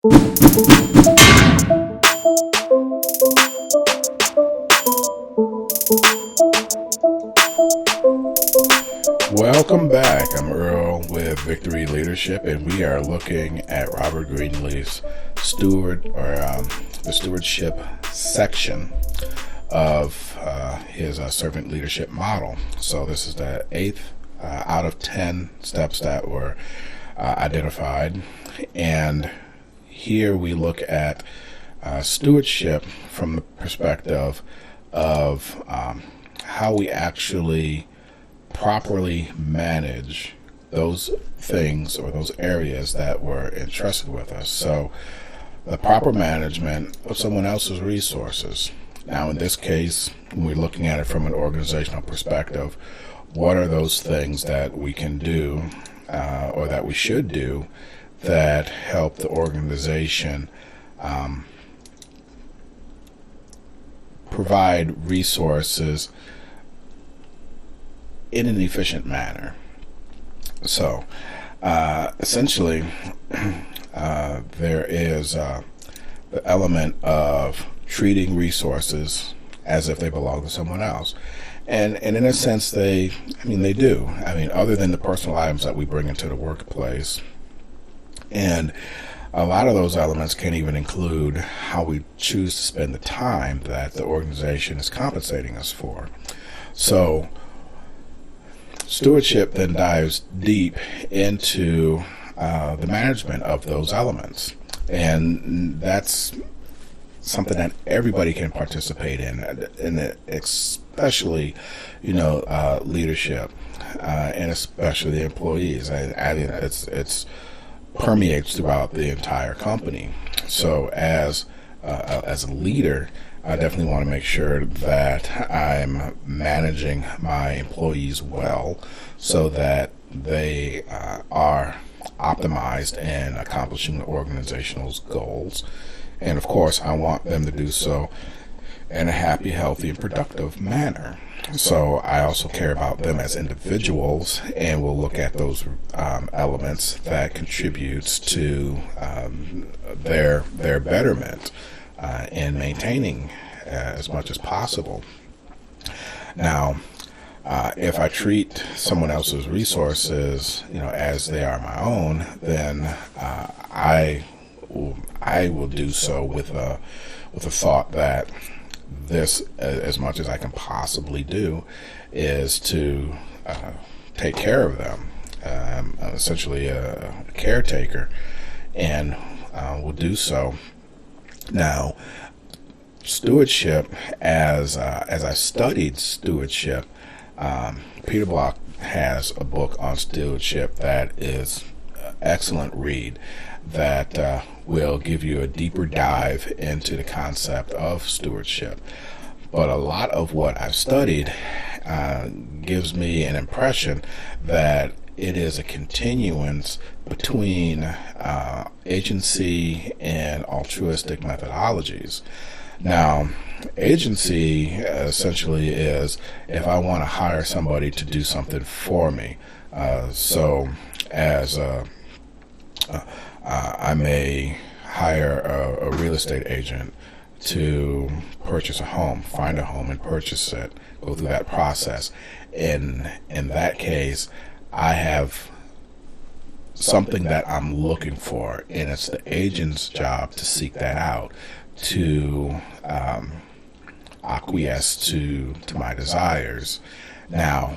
Welcome back. I'm Earl with Victory Leadership, and we are looking at Robert Greenleaf's the stewardship section of his servant leadership model. So this is the 8th out of 10 steps that were identified, and here we look at stewardship from the perspective of how we actually properly manage those things or those areas that were entrusted with us. So the proper management of someone else's resources. Now in this case, when we're looking at it from an organizational perspective, what are those things that we can do or that we should do that help the organization provide resources in an efficient manner. So essentially there is the element of treating resources as if they belong to someone else. And in a sense they do. Other than the personal items that we bring into the workplace. And a lot of those elements can even include how we choose to spend the time that the organization is compensating us for. So stewardship then dives deep into the management of those elements, and that's something that everybody can participate in especially leadership and especially the employees. It's permeates throughout the entire company. So as a leader, I definitely want to make sure that I'm managing my employees well so that they are optimized in accomplishing the organizational goals. And of course, I want them to do so in a happy, healthy, and productive manner. So I also care about them as individuals, and we'll look at those elements that contributes to their betterment in maintaining as much as possible. Now, if I treat someone else's resources, as they are my own, then I will do so with a thought that this, as much as I can possibly do, is to take care of them. Essentially a caretaker, and will do so. Now, stewardship, as I studied stewardship, Peter Block has a book on stewardship that is an excellent read that will give you a deeper dive into the concept of stewardship. But a lot of what I've studied gives me an impression that it is a continuance between agency and altruistic methodologies. Now, agency essentially is if I want to hire somebody to do something for me. So as I may hire a real estate agent to purchase a home, find a home and purchase it, go through that process. In that case, I have something that I'm looking for, and it's the agent's job to seek that out, to acquiesce to my desires. Now,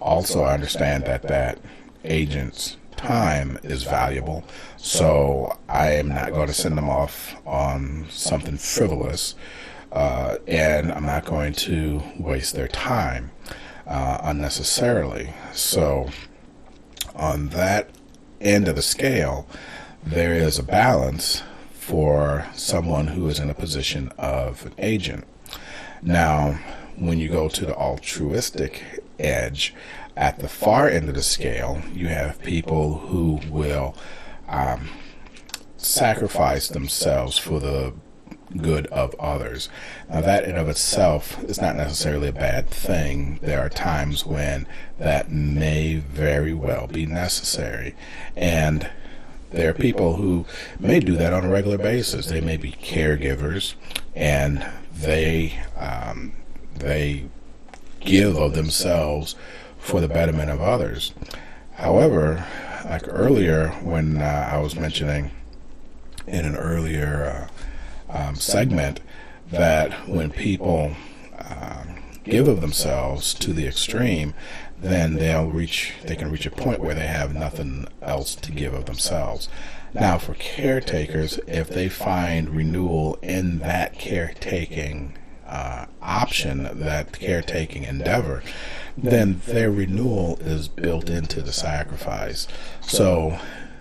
also I understand that agent's time is valuable, so I am not going to send them off on something frivolous, and I'm not going to waste their time unnecessarily. So on that end of the scale, there is a balance for someone who is in a position of an agent. Now, when you go to the altruistic edge, at the far end of the scale, you have people who will sacrifice themselves for the good of others. Now, that in of itself is not necessarily a bad thing. There are times when that may very well be necessary, and there are people who may do that on a regular basis. They may be caregivers, and they give of themselves for the betterment of others. However, like earlier when I was mentioning in an earlier segment that when people give of themselves to the extreme, then they can reach a point where they have nothing else to give of themselves. Now, for caretakers, if they find renewal in that caretaking option, that caretaking endeavor, then their renewal is built into the sacrifice. So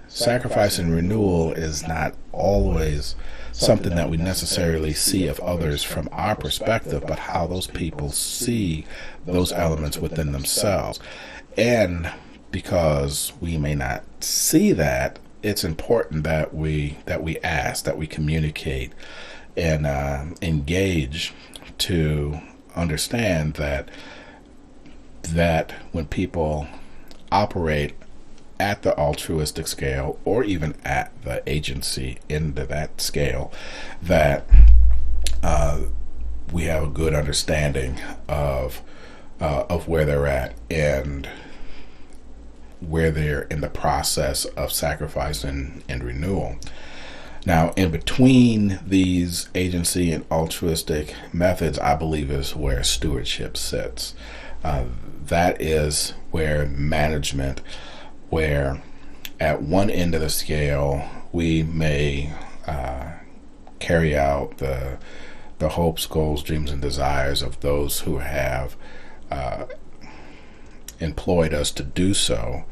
sacrifice and renewal is not always something that we necessarily see of others from our perspective, but how those people see those elements within themselves. And because we may not see that, it's important that we ask, that we communicate and engage to understand that when people operate at the altruistic scale, or even at the agency end of that scale, that we have a good understanding of where they're at and where they're in the process of sacrifice and renewal. Now, in between these agency and altruistic methods, I believe is where stewardship sits. That is where management, where at one end of the scale we may carry out the hopes, goals, dreams, and desires of those who have employed us to do so.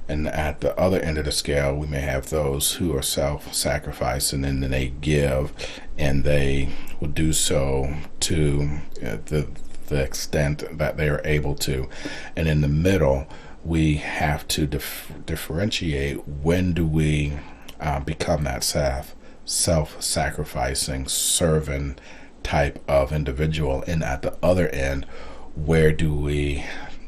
And at the other end of the scale, we may have those who are self-sacrificing, and then they give, and they will do so to the extent that they are able to. And in the middle, we have to differentiate when do we become that self-sacrificing, serving type of individual, and at the other end, where do we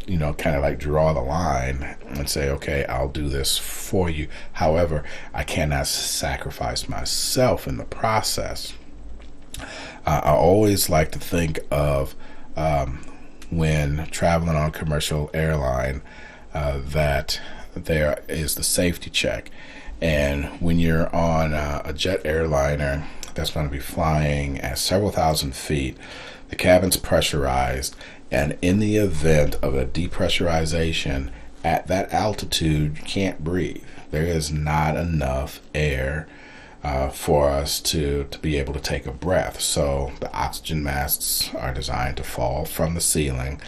kind of like draw the line and say, okay, I'll do this for you. However, I cannot sacrifice myself in the process. I always like to think of when traveling on a commercial airline, that there is the safety check. And when you're on a jet airliner that's going to be flying at several thousand feet, the cabin's pressurized, and in the event of a depressurization at that altitude, you can't breathe. There is not enough air for us to be able to take a breath. So the oxygen masks are designed to fall from the ceiling,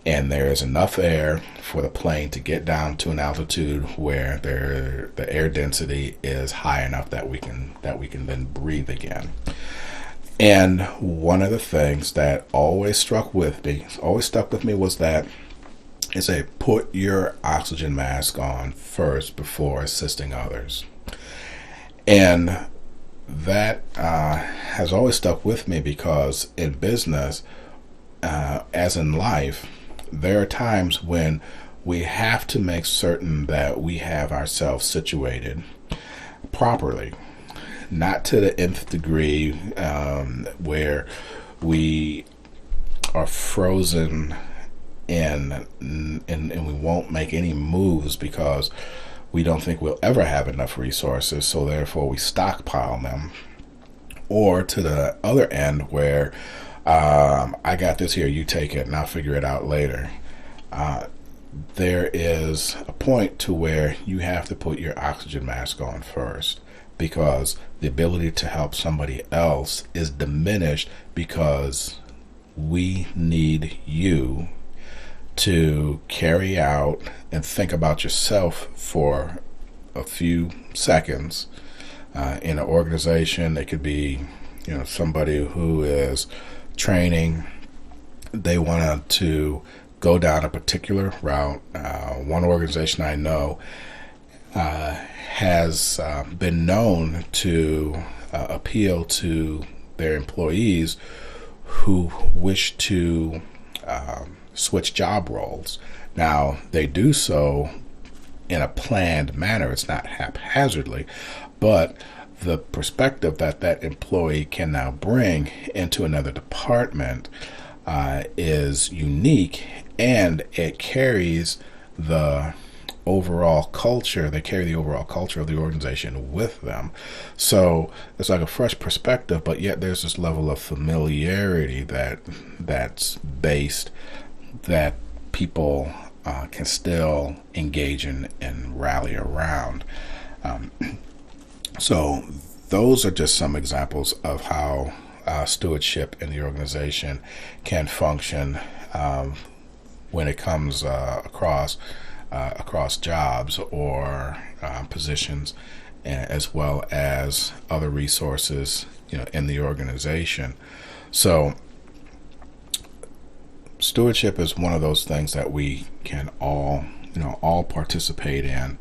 and there is enough air for the plane to get down to an altitude where the air density is high enough that we can then breathe again. And one of the things that always stuck with me was that it said, put your oxygen mask on first before assisting others. And that has always stuck with me because in business, as in life, there are times when we have to make certain that we have ourselves situated properly. Not to the nth degree where we are frozen and we won't make any moves because we don't think we'll ever have enough resources, so therefore we stockpile them. Or to the other end where I got this here, you take it and I'll figure it out later. There is a point to where you have to put your oxygen mask on first, because the ability to help somebody else is diminished because we need you to carry out and think about yourself for a few seconds. In an organization, it could be somebody who is training. They want to go down a particular route. One organization I know has been known to appeal to their employees who wish to switch job roles. Now, they do so in a planned manner. It's not haphazardly, but the perspective that that employee can now bring into another department is unique, and it carries the overall culture. They carry the overall culture of the organization with them. So it's like a fresh perspective, but yet there's this level of familiarity that's based, that people can still engage in and rally around. So those are just some examples of how stewardship in the organization can function when it comes across jobs or positions, as well as other resources, in the organization. So stewardship is one of those things that we can all participate in.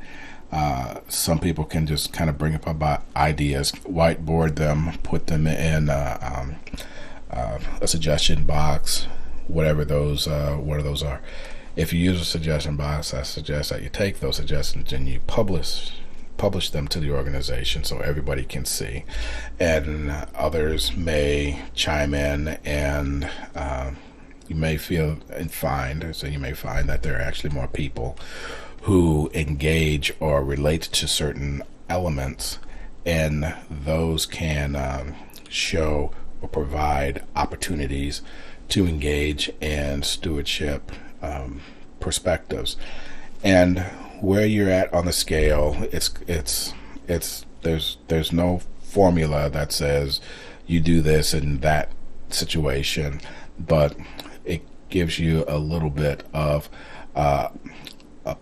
Some people can just kind of bring up about ideas, whiteboard them, put them in a suggestion box, whatever those are. If you use a suggestion box, I suggest that you take those suggestions and you publish them to the organization so everybody can see, and others may chime in, and you may find that there are actually more people who engage or relate to certain elements, and those can show or provide opportunities to engage in stewardship perspectives. And where you're at on the scale, there's no formula that says you do this in that situation, but it gives you a little bit of a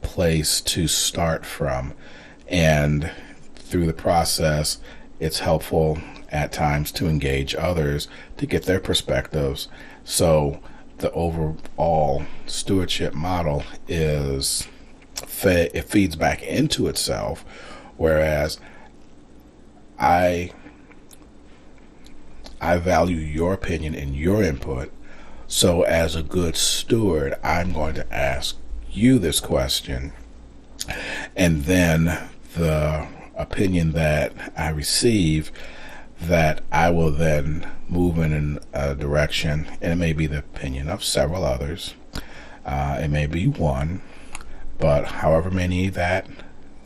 place to start from, and through the process it's helpful at times to engage others to get their perspectives. So the overall stewardship model it feeds back into itself, whereas I value your opinion and your input. So as a good steward, I'm going to ask you this question, and then the opinion that I receive, that I will then move in a direction, and it may be the opinion of several others, it may be one, but however many that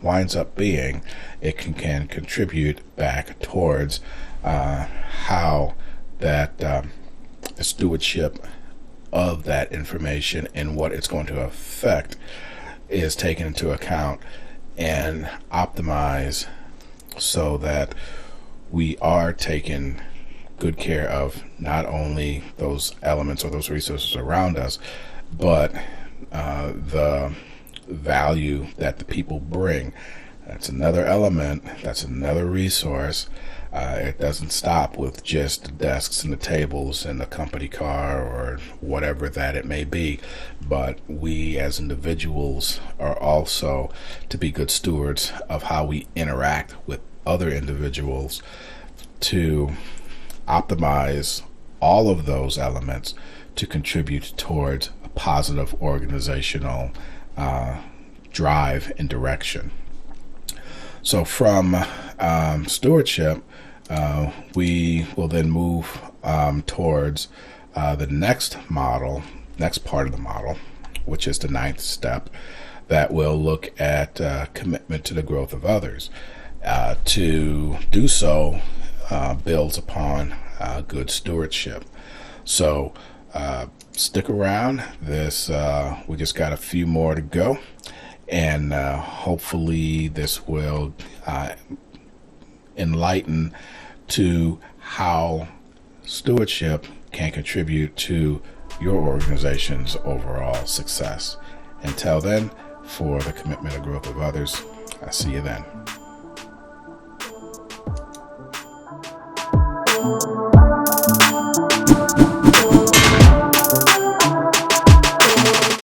winds up being, it can contribute back towards how that stewardship of that information and what it's going to affect is taken into account and optimized, so that we are taking good care of not only those elements or those resources around us, but the value that the people bring. That's another element, that's another resource. It doesn't stop with just the desks and the tables and the company car or whatever that it may be, but we as individuals are also to be good stewards of how we interact with other individuals to optimize all of those elements to contribute towards a positive organizational drive and direction. So from stewardship, we will then move towards the next part of the model, which is the 9th step, that will look at commitment to the growth of others. To do so builds upon good stewardship. So stick around. We just got a few more to go, and hopefully this will enlighten to how stewardship can contribute to your organization's overall success. Until then, for the commitment and growth of others, I'll see you then.